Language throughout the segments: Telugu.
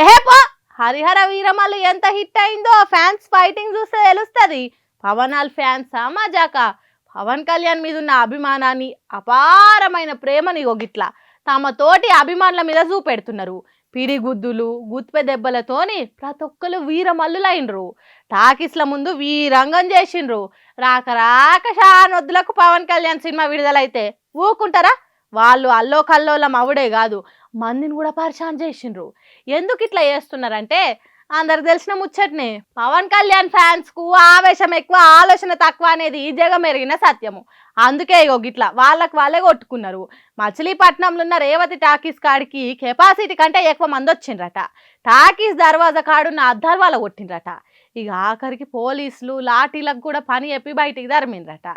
ఏహే పో. హరిహర వీరమల్లు ఎంత హిట్ అయిందో ఫ్యాన్స్ ఫైటింగ్ చూస్తే తెలుస్తుంది. పవనాల్ ఫ్యాన్సా మజాకా? పవన్ కళ్యాణ్ మీద ఉన్న అభిమానాన్ని, అపారమైన ప్రేమని ఒగిట్లా తమ తోటి అభిమానుల మీద చూపెడుతున్నారు. పిడిగుద్దులు, గుత్పె దెబ్బలతోని ప్రతి ఒక్కరు వీరమల్లులైనరు. టాకీస్ల ముందు వీరంగం చేసిండ్రు. రాక రాక షానొద్దులకు పవన్ కళ్యాణ్ సినిమా విడుదలైతే ఊకుంటారా? వాళ్ళు అల్లో కల్లోలం అవుడే కాదు, మందిని కూడా పరిశాన్ చేసిండ్రు. ఎందుకు ఇట్లా చేస్తున్నారంటే అందరికి తెలిసిన ముచ్చట్నే. పవన్ కళ్యాణ్ ఫ్యాన్స్ కు ఆవేశం ఎక్కువ, ఆలోచన తక్కువ అనేది ఈ జగం ఎరిగిన సత్యము. అందుకే ఇగో గిట్లా వాళ్ళకు వాళ్ళే కొట్టుకున్నారు. మచిలీపట్నంలో ఉన్న రేవతి టాకీస్ కాడికి కెపాసిటీ కంటే ఎక్కువ మంది వచ్చిండ్రట. టాకీస్ దర్వాజా కాడున్న అద్దాలు వాళ్ళ కొట్టిండ్రట. ఇక ఆఖరికి పోలీసులు లాఠీలకు కూడా పని చెప్పి బయటికి తరిమిండ్రట.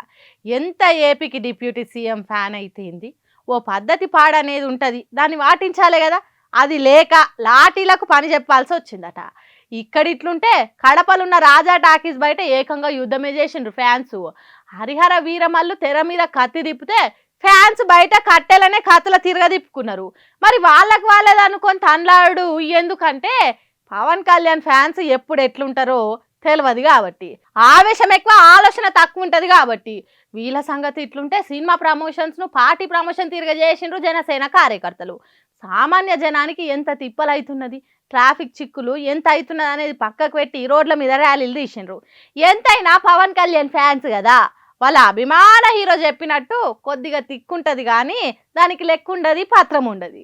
ఎంత ఏపీకి డిప్యూటీ సీఎం ఫ్యాన్ అయితేంది? ఓ పద్ధతి పాడనేది ఉంటుంది, దాన్ని పాటించాలి కదా. అది లేక లాఠీలకు పని చెప్పాల్సి వచ్చిందట. ఇక్కడ ఇట్లుంటే కడపలున్న రాజా టాకీస్ బయట ఏకంగా యుద్ధమే చేసిండ్రు ఫ్యాన్స్. హరిహర వీరమల్లు తెర మీద కత్తి తిప్పితే ఫ్యాన్స్ బయట కట్టెలనే కత్తుల తిరగదిప్పుకున్నారు. మరి వాళ్ళకు వాళ్ళది అనుకొని తన్లాడు. ఎందుకంటే పవన్ కళ్యాణ్ ఫ్యాన్స్ ఎప్పుడు ఎట్లుంటారో తెలియదు కాబట్టి, ఆవేశం ఎక్కువ, ఆలోచన తక్కువ ఉంటుంది కాబట్టి. వీళ్ళ సంగతి ఇట్లుంటే సినిమా ప్రమోషన్స్ను పార్టీ ప్రమోషన్ తిరగజేసిండ్రు జనసేన కార్యకర్తలు. సామాన్య జనానికి ఎంత తిప్పలవుతున్నది, ట్రాఫిక్ చిక్కులు ఎంత అవుతున్నది అనేది పక్కకు పెట్టి రోడ్ల మీద ర్యాలీలు తీసిండ్రు. ఎంతైనా పవన్ కళ్యాణ్ ఫ్యాన్స్ కదా, వాళ్ళ అభిమాన హీరో చెప్పినట్టు కొద్దిగా తిక్కుంటుంది కానీ దానికి లెక్కుండదు, పత్రం ఉండదు.